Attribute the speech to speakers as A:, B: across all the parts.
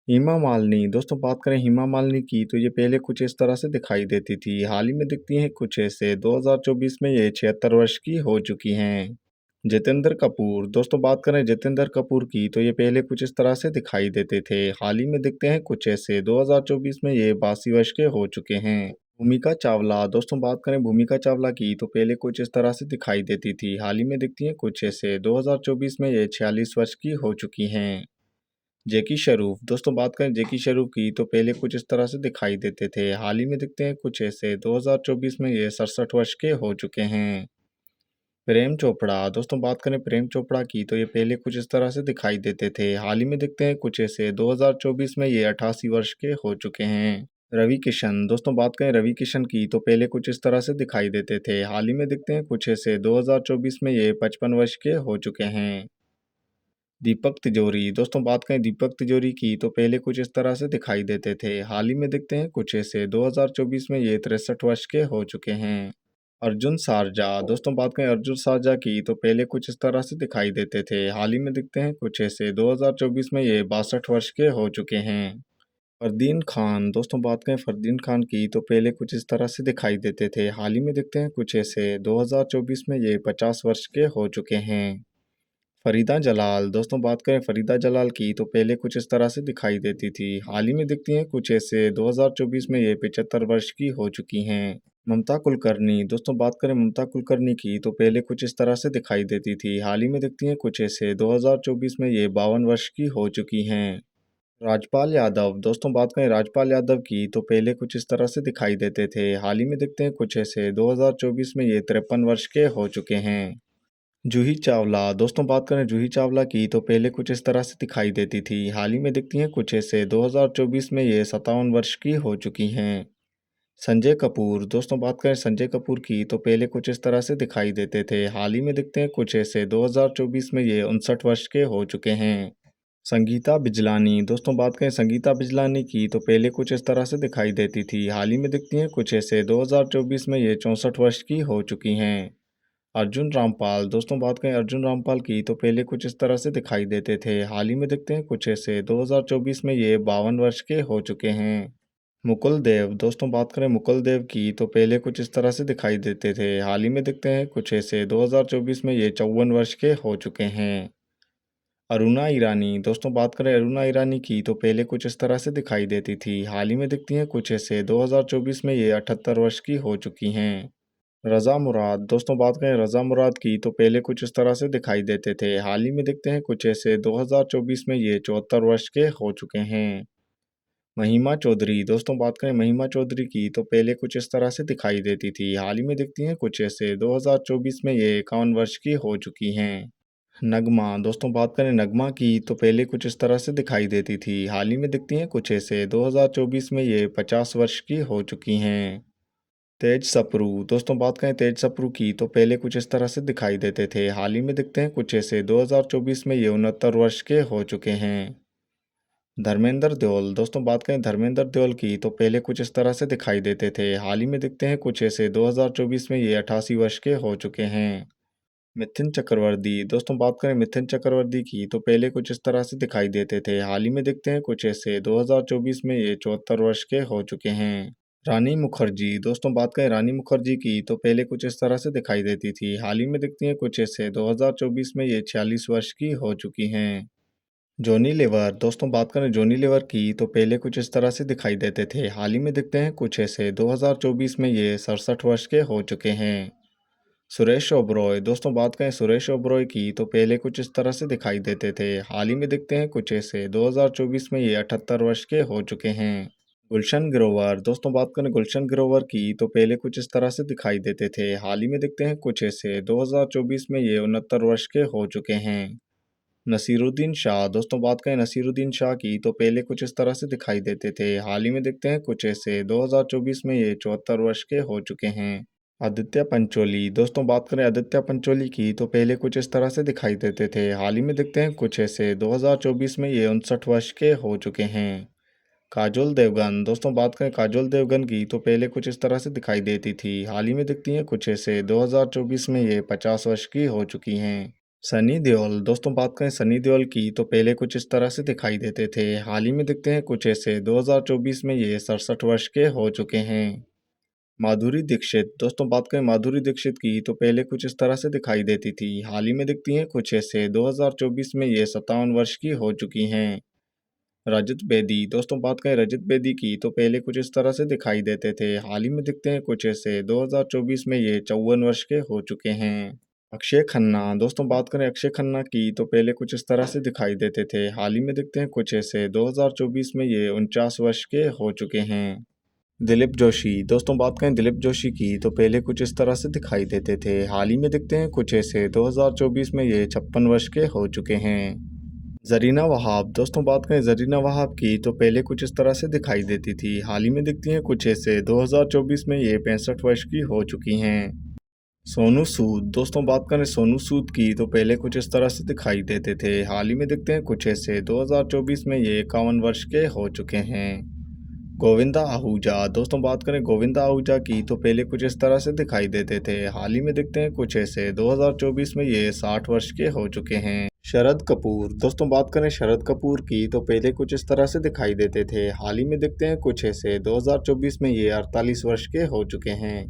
A: हेमा मालिनी दोस्तों बात करें हेमा मालिनी की तो ये पहले कुछ इस तरह से दिखाई देती थी। हाल ही में दिखती हैं कुछ ऐसे 2024 में ये 76 वर्ष की हो चुकी हैं। जितेंद्र कपूर दोस्तों बात करें जितेंद्र कपूर की तो ये पहले कुछ इस तरह से दिखाई देते थे। हाल ही में दिखते हैं कुछ ऐसे 2024 में ये 82 वर्ष के हो चुके हैं। भूमिका चावला दोस्तों बात करें भूमिका चावला की तो पहले कुछ इस तरह से दिखाई देती थी। हाल ही में दिखती हैं कुछ ऐसे 2024 में ये 46 वर्ष की हो चुकी हैं। जैकी श्रॉफ दोस्तों बात करें जैकी श्रॉफ की तो पहले कुछ इस तरह से दिखाई देते थे। हाल ही में दिखते हैं कुछ ऐसे 2024 में ये 67 वर्ष के हो चुके हैं। प्रेम चोपड़ा दोस्तों बात करें प्रेम चोपड़ा की तो ये पहले कुछ इस तरह से दिखाई देते थे। हाल ही में दिखते हैं कुछ ऐसे 2024 में ये 88 वर्ष के हो चुके हैं। रवि किशन दोस्तों बात करें रवि किशन की तो पहले कुछ इस तरह से दिखाई देते थे। हाल ही में दिखते हैं कुछ ऐसे 2024 में ये 55 वर्ष के हो चुके हैं। दीपक तिजोरी दोस्तों बात करें दीपक तिजोरी की तो पहले कुछ इस तरह से दिखाई देते थे। हाल ही में दिखते हैं कुछ ऐसे 2024 में ये 63 वर्ष के हो चुके हैं। अर्जुन सारजा दोस्तों बात करें अर्जुन सारजा की तो पहले कुछ इस तरह से दिखाई देते थे। हाल ही में दिखते हैं कुछ ऐसे 2024 में ये 62 वर्ष के हो चुके हैं। फरदीन खान दोस्तों बात करें फरदीन खान की तो पहले कुछ इस तरह से दिखाई देते थे। हाल ही में दिखते हैं कुछ ऐसे 2024 में ये 50 वर्ष के हो चुके हैं। फरीदा जलाल दोस्तों बात करें फरीदा जलाल की तो पहले कुछ इस तरह से दिखाई देती थी। हाल ही में दिखती हैं कुछ ऐसे 2024 में ये 75 वर्ष की हो चुकी हैं। ममता कुलकर्णी दोस्तों बात करें ममता कुलकर्णी की तो पहले कुछ इस तरह से दिखाई देती थी। हाल ही में दिखती हैं कुछ ऐसे 2024 में ये 52 वर्ष की हो चुकी हैं। राजपाल यादव दोस्तों बात करें राजपाल यादव की तो पहले कुछ इस तरह से दिखाई देते थे। हाल ही में दिखते हैं कुछ ऐसे 2024 में ये 53 वर्ष के हो चुके हैं। जूही चावला दोस्तों बात करें जूही चावला की तो पहले कुछ इस तरह से दिखाई देती थी। हाल ही में दिखती हैं कुछ ऐसे 2024 में ये 57 वर्ष की हो चुकी हैं। संजय कपूर दोस्तों बात करें संजय कपूर की तो पहले कुछ इस तरह से दिखाई देते थे। हाल ही में दिखते हैं कुछ ऐसे 2024 में ये 59 वर्ष के हो चुके हैं। संगीता बिजलानी दोस्तों बात करें संगीता बिजलानी की तो पहले कुछ इस तरह से दिखाई देती थी। हाल ही में दिखती हैं कुछ ऐसे 2024 में ये 64 वर्ष की हो चुकी हैं। अर्जुन रामपाल दोस्तों बात करें अर्जुन रामपाल की तो पहले कुछ इस तरह से दिखाई देते थे। हाल ही में दिखते हैं कुछ ऐसे 2024 में ये 52 वर्ष के हो चुके हैं। मुकुल देव दोस्तों बात करें मुकुल देव की तो पहले कुछ इस तरह से दिखाई देते थे। हाल ही में दिखते हैं कुछ ऐसे 2024 में ये 54 वर्ष के हो चुके हैं। अरुणा ईरानी दोस्तों बात करें अरुणा ईरानी की तो पहले कुछ इस तरह से दिखाई देती थी। हाल ही में दिखती हैं कुछ ऐसे 2024 में ये 78 वर्ष की हो चुकी हैं। रज़ा मुराद दोस्तों बात करें रज़ा मुराद की तो पहले कुछ इस तरह से दिखाई देते थे। हाल ही में दिखते हैं कुछ ऐसे 2024 में ये 74 वर्ष के हो चुके हैं। महिमा चौधरी दोस्तों बात करें महिमा चौधरी की तो पहले कुछ इस तरह से दिखाई देती थी। हाल ही में दिखती हैं कुछ ऐसे 2024 में ये 51 वर्ष की हो चुकी हैं। नगमा दोस्तों बात करें नगमा की तो पहले कुछ इस तरह से दिखाई देती थी। हाल ही में दिखती हैं कुछ ऐसे 2024 में ये 50 वर्ष की हो चुकी हैं। तेज सप्रू दोस्तों बात करें तेज सप्रू की तो पहले कुछ इस तरह से दिखाई देते थे। हाल ही में दिखते हैं कुछ ऐसे 2024 में ये 69 वर्ष के हो चुके हैं। धर्मेंद्र देओल दोस्तों बात करें धर्मेंद्र देओल की तो पहले कुछ इस तरह से दिखाई देते थे। हाल ही में दिखते हैं कुछ ऐसे 2024 में ये 88 वर्ष के हो चुके हैं। मिथुन चक्रवर्ती दोस्तों बात करें मिथुन चक्रवर्ती की तो पहले कुछ इस तरह से दिखाई देते थे। हाल ही में दिखते हैं कुछ ऐसे 2024 में ये 74 वर्ष के हो चुके हैं। रानी मुखर्जी दोस्तों बात करें रानी मुखर्जी की तो पहले कुछ इस तरह से दिखाई देती थी। हाल ही में दिखती हैं कुछ ऐसे 2024 में ये 46 वर्ष की हो चुकी हैं। जॉनी लीवर दोस्तों बात करें जॉनी लीवर की तो पहले कुछ इस तरह से दिखाई देते थे। हाल ही में दिखते हैं कुछ ऐसे 2024 में ये 67 वर्ष के हो चुके हैं। सुरेश ओबरॉय दोस्तों बात करें सुरेश ओबरॉय की तो पहले कुछ इस तरह से दिखाई देते थे। हाल ही में दिखते हैं कुछ ऐसे 2024 में ये 78 वर्ष के हो चुके हैं। गुलशन ग्रोवर दोस्तों बात करें गुलशन ग्रोवर की तो पहले कुछ इस तरह से दिखाई देते थे। हाल ही में दिखते हैं कुछ ऐसे 2024 में ये 69 वर्ष के हो चुके हैं। नसीरुद्दीन शाह दोस्तों बात करें नसीरुद्दीन शाह की तो पहले कुछ इस तरह से दिखाई देते थे। हाल ही में दिखते हैं कुछ ऐसे 2024 में ये 74 वर्ष के हो चुके हैं। आदित्य पंचोली दोस्तों बात करें आदित्य पंचोली की तो पहले कुछ इस तरह से दिखाई देते थे। हाल ही में दिखते हैं कुछ ऐसे 2024 में ये 59 वर्ष के हो चुके हैं। काजोल देवगन दोस्तों बात करें काजोल देवगन की तो पहले कुछ इस तरह से दिखाई देती थी। हाल ही में दिखती हैं कुछ ऐसे 2024 में ये 50 वर्ष की हो चुकी हैं। सनी देओल, दोस्तों बात करें सनी देओल की तो पहले कुछ इस तरह से दिखाई देते थे। हाल ही में दिखते हैं कुछ ऐसे। 2024 में ये 67 वर्ष के हो चुके हैं। माधुरी दीक्षित, दोस्तों बात करें माधुरी दीक्षित की तो पहले कुछ इस तरह से दिखाई देती थी। हाल ही में दिखती हैं कुछ ऐसे। 2024 में ये 57 वर्ष की हो चुकी हैं। रजत बेदी, दोस्तों बात करें रजत बेदी की तो पहले कुछ इस तरह से दिखाई देते थे। हाल ही में दिखते हैं कुछ ऐसे। 2024 में ये 54 वर्ष के हो चुके हैं। अक्षय खन्ना, दोस्तों बात करें अक्षय खन्ना की तो पहले कुछ इस तरह से दिखाई देते थे। हाल ही में दिखते हैं कुछ ऐसे। 2024 में ये 49 वर्ष के हो चुके हैं। दिलीप जोशी, दोस्तों बात करें दिलीप जोशी की तो पहले कुछ इस तरह से दिखाई देते थे। हाल ही में दिखते हैं कुछ ऐसे। 2024 में ये 56 वर्ष के हो चुके हैं। जरीना वहाब, दोस्तों बात करें जरीना वहाब की तो पहले कुछ इस तरह से दिखाई देती थी। हाल ही में दिखती हैं कुछ ऐसे। 2024 में ये 65 वर्ष की हो चुकी हैं। सोनू सूद, दोस्तों बात करें सोनू सूद की तो पहले कुछ इस तरह से दिखाई देते थे। हाल ही में दिखते हैं कुछ ऐसे। 2024 में ये 51 वर्ष के हो चुके हैं। गोविंदा आहूजा, दोस्तों बात करें गोविंदा आहूजा की तो पहले कुछ इस तरह से दिखाई देते थे। हाल ही में दिखते हैं कुछ ऐसे। 2024 में ये 60 वर्ष के हो चुके हैं। शरद कपूर, दोस्तों बात करें शरद कपूर की तो पहले कुछ इस तरह से दिखाई देते थे। हाल ही में दिखते हैं कुछ ऐसे। 2024 में ये 48 वर्ष के हो चुके हैं।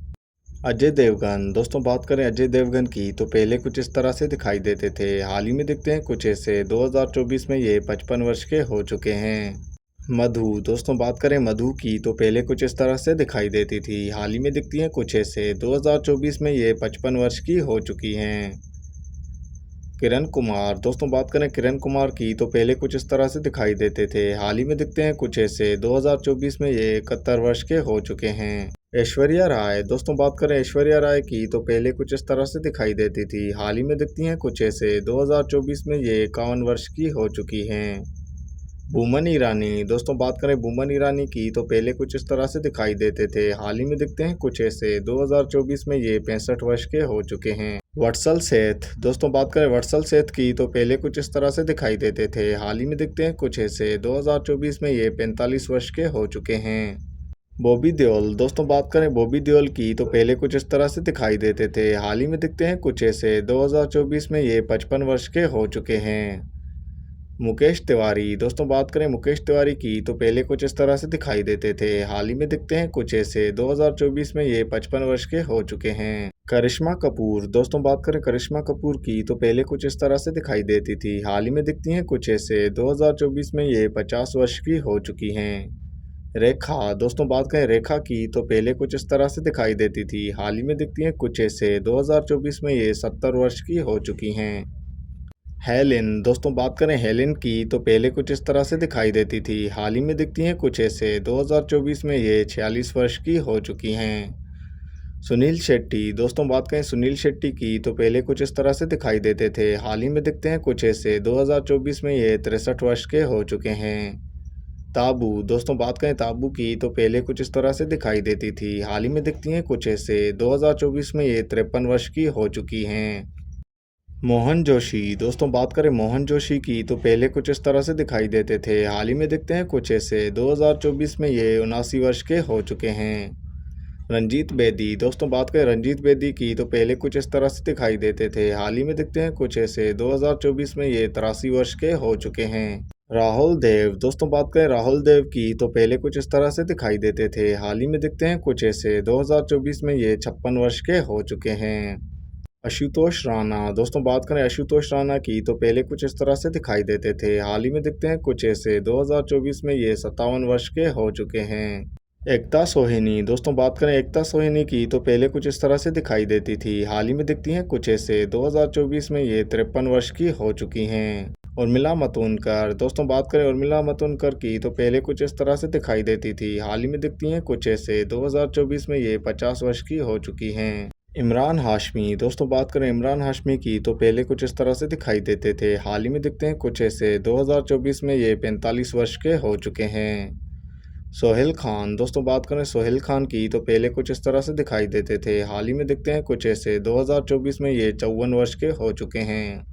A: अजय देवगन, दोस्तों बात करें अजय देवगन की तो पहले कुछ इस तरह से दिखाई देते थे। हाल ही में दिखते हैं कुछ ऐसे। 2024 में ये 55 वर्ष के हो चुके हैं। मधु, दोस्तों बात करें मधु की तो पहले कुछ इस तरह से दिखाई देती थी। हाल ही में दिखती हैं कुछ ऐसे। 2024 में ये 55 वर्ष की हो चुकी हैं। किरण कुमार, दोस्तों बात करें किरण कुमार की तो पहले कुछ इस तरह से दिखाई देते थे। हाल ही में दिखते हैं कुछ ऐसे। 2024 में ये 71 वर्ष के हो चुके हैं। ऐश्वर्या राय, दोस्तों बात करें ऐश्वर्या राय की तो पहले कुछ इस तरह से दिखाई देती थी। हाल ही में दिखती हैं कुछ ऐसे। 2024 में ये 51 वर्ष की हो चुकी हैं। बोमन ईरानी, दोस्तों बात करें बोमन ईरानी की तो पहले कुछ इस तरह से दिखाई देते थे। हाल ही में दिखते हैं कुछ ऐसे। 2024 में ये 65 वर्ष के हो चुके हैं। वत्सल सेठ, दोस्तों बात करें वत्सल सेठ की तो पहले कुछ इस तरह से दिखाई देते थे। हाल ही में दिखते हैं कुछ ऐसे। 2024 में ये 45 वर्ष के हो चुके हैं। बॉबी देओल, दोस्तों बात करें बॉबी देओल की तो पहले कुछ इस तरह से दिखाई देते थे। हाल ही में दिखते हैं कुछ ऐसे। 2024 में ये 55 वर्ष के हो चुके हैं। मुकेश तिवारी, दोस्तों बात करें मुकेश तिवारी की तो पहले कुछ इस तरह से दिखाई देते थे। हाल ही में दिखते हैं कुछ ऐसे। 2024 में ये 55 वर्ष के हो चुके हैं। करिश्मा कपूर, दोस्तों बात करें करिश्मा कपूर की तो पहले कुछ इस तरह से दिखाई देती थी। हाल ही में दिखती हैं कुछ ऐसे। 2024 में ये 50 वर्ष की हो चुकी हैं। रेखा, दोस्तों बात करें रेखा की तो पहले कुछ इस तरह से दिखाई देती थी। हाल ही में दिखती हैं कुछ ऐसे। 2024 में ये 70 वर्ष की हो चुकी हैं। हेलेन, दोस्तों बात करें हेलेन की तो पहले कुछ इस तरह से दिखाई देती थी। हाल ही में दिखती हैं कुछ ऐसे। 2024 में ये 46 वर्ष की हो चुकी हैं। सुनील शेट्टी, दोस्तों बात करें सुनील शेट्टी की तो पहले कुछ इस तरह से दिखाई देते थे। हाल ही में दिखते हैं कुछ ऐसे। 2024 में ये 63 वर्ष के हो चुके हैं। ताबू, दोस्तों बात करें ताबू की तो पहले कुछ इस तरह से दिखाई देती थी। हाल ही में दिखती हैं कुछ ऐसे। 2024 में ये 53 वर्ष की हो चुकी हैं। मोहन जोशी, दोस्तों बात करें मोहन जोशी की तो पहले कुछ इस तरह से दिखाई देते थे। हाल ही में दिखते हैं कुछ ऐसे। 2024 में ये 79 वर्ष के हो चुके हैं। रंजीत बेदी, दोस्तों बात करें रंजीत बेदी की तो पहले कुछ इस तरह से दिखाई देते थे। हाल ही में दिखते हैं कुछ ऐसे। 2024 में ये 83 वर्ष के हो चुके हैं। राहुल देव, दोस्तों बात करें राहुल देव की तो पहले कुछ इस तरह से दिखाई देते थे। हाल ही में दिखते हैं कुछ ऐसे। 2024 में ये 56 वर्ष के हो चुके हैं। आशुतोष राणा, दोस्तों बात करें आशुतोष राणा की तो पहले कुछ इस तरह से दिखाई देते थे। हाल ही में दिखते हैं कुछ ऐसे। 2024 में ये 57 वर्ष के हो चुके हैं। एकता सोहिनी, दोस्तों बात करें एकता सोहिनी की तो पहले कुछ इस तरह से दिखाई देती थी। हाल ही में दिखती हैं कुछ ऐसे। 2024 में ये 53 वर्ष की हो चुकी हैं। उर्मिला मातोंडकर, दोस्तों बात करें उर्मिला मातोंडकर की तो पहले कुछ इस तरह से दिखाई देती थी। हाल ही में दिखती हैं कुछ ऐसे। 2024 में ये 50 वर्ष की हो चुकी हैं। इमरान हाशमी, दोस्तों बात करें इमरान हाशमी की तो पहले कुछ इस तरह से दिखाई देते थे। हाल ही में दिखते हैं कुछ ऐसे। 2024 में ये 45 वर्ष के हो चुके हैं। सोहेल खान, दोस्तों बात करें सोहेल खान की तो पहले कुछ इस तरह से दिखाई देते थे। हाल ही में दिखते हैं कुछ ऐसे। 2024 में ये 54 वर्ष के हो चुके हैं।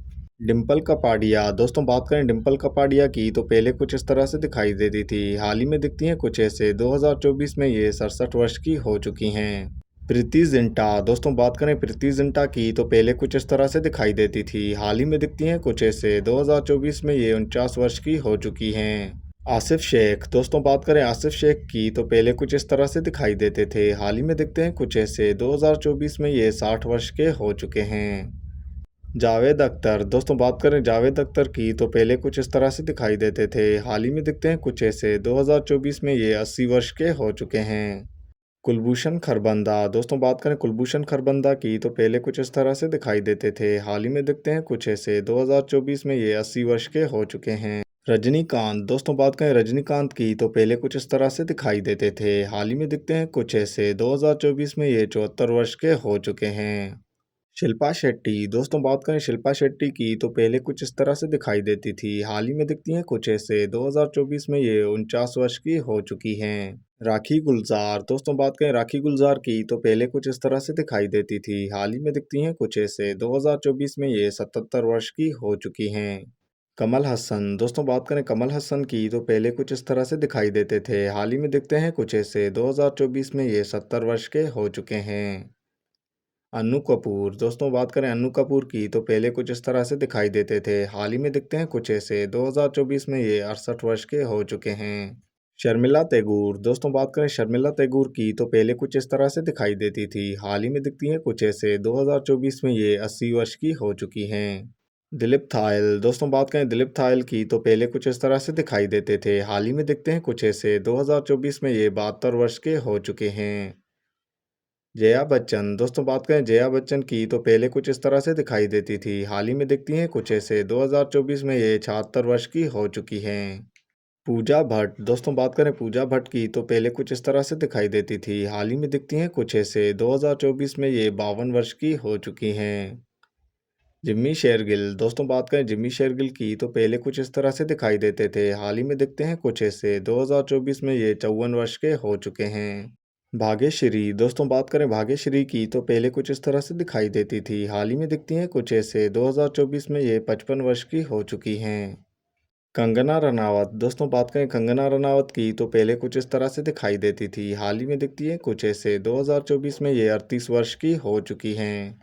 A: डिम्पल कपाड़िया, दोस्तों बात करें डिम्पल कपाड़िया की तो पहले कुछ इस तरह से दिखाई देती थी। हाल ही में दिखती हैं कुछ ऐसे। 2024 में ये 67 वर्ष की हो चुकी हैं। प्रीति जिंटा। दोस्तों बात करें प्रीति जिंटा की तो पहले कुछ इस तरह से दिखाई देती थी, हाल ही में दिखती हैं कुछ ऐसे। 2024 में ये 49 वर्ष की हो चुकी हैं। आसिफ शेख। दोस्तों बात करें आसिफ शेख की तो पहले कुछ इस तरह से दिखाई देते थे, हाल ही में दिखते हैं कुछ ऐसे। 2024 में ये 60 वर्ष के हो चुके हैं। जावेद अख्तर। दोस्तों बात करें जावेद अख्तर की तो पहले कुछ इस तरह से दिखाई देते थे, हाल ही में दिखते हैं कुछ ऐसे। 2024 में ये 80 वर्ष के हो चुके हैं। कुलभूषण खरबंदा। दोस्तों बात करें कुलभूषण खरबंदा की तो पहले कुछ इस तरह से दिखाई देते थे, हाल ही में दिखते हैं कुछ ऐसे। 2024 में ये 80 वर्ष के हो चुके हैं। रजनीकांत। दोस्तों बात करें रजनीकांत की तो पहले कुछ इस तरह से दिखाई देते थे, हाल ही में दिखते हैं कुछ ऐसे। 2024 में ये 74 वर्ष के हो चुके हैं। शिल्पा शेट्टी। दोस्तों बात करें शिल्पा शेट्टी की तो पहले कुछ इस तरह से दिखाई देती थी, हाल ही में दिखती हैं कुछ ऐसे। 2024 में ये 49 वर्ष की हो चुकी हैं। राखी गुलजार। दोस्तों बात करें राखी गुलजार की तो पहले कुछ इस तरह से दिखाई देती थी, हाल ही में दिखती हैं कुछ ऐसे। 2024 में ये 77 वर्ष की हो चुकी हैं। कमल हसन। दोस्तों बात करें कमल हसन की तो पहले कुछ इस तरह से दिखाई देते थे, हाल ही में दिखते हैं कुछ ऐसे। 2024 में ये 70 वर्ष के हो चुके हैं। अन्नू कपूर। दोस्तों बात करें अन्नू कपूर की तो पहले कुछ इस तरह से दिखाई देते थे, हाल ही में दिखते हैं कुछ ऐसे। 2024 में ये 68 वर्ष के हो चुके हैं। शर्मिला तैगूर। दोस्तों बात करें शर्मिला तैगूर की तो पहले कुछ इस तरह से दिखाई देती थी, हाल ही में दिखती हैं कुछ ऐसे। 2024 में ये 80 वर्ष की हो चुकी हैं। दिलीप थायल। दोस्तों बात करें दिलीप थायल की तो पहले कुछ इस तरह से दिखाई देते थे, हाल ही में दिखते हैं कुछ ऐसे। 2024 में ये 72 वर्ष के हो चुके हैं। जया बच्चन। दोस्तों बात करें जया बच्चन की तो पहले कुछ इस तरह से दिखाई देती थी, हाल ही में दिखती हैं कुछ ऐसे। 2024 में ये 76 वर्ष की हो चुकी हैं। पूजा भट्ट। दोस्तों बात करें पूजा भट्ट की तो पहले कुछ इस तरह से दिखाई देती थी, हाल ही में दिखती हैं कुछ ऐसे। 2024 में ये 52 वर्ष की हो चुकी हैं। जिम्मी शेरगिल। दोस्तों बात करें जिम्मी शेरगिल की तो पहले कुछ इस तरह से दिखाई देते थे, हाल ही में दिखते हैं कुछ ऐसे। 2024 में ये 54 वर्ष के हो चुके हैं। भाग्यश्री। दोस्तों बात करें भाग्यश्री की तो पहले कुछ इस तरह से दिखाई देती थी, हाल ही में दिखती हैं कुछ ऐसे। 2024 में ये 55 वर्ष की हो चुकी हैं। कंगना रनावत। दोस्तों बात करें कंगना रनावत की तो पहले कुछ इस तरह से दिखाई देती थी, हाल ही में दिखती है कुछ ऐसे। 2024 में ये 38 वर्ष की हो चुकी हैं।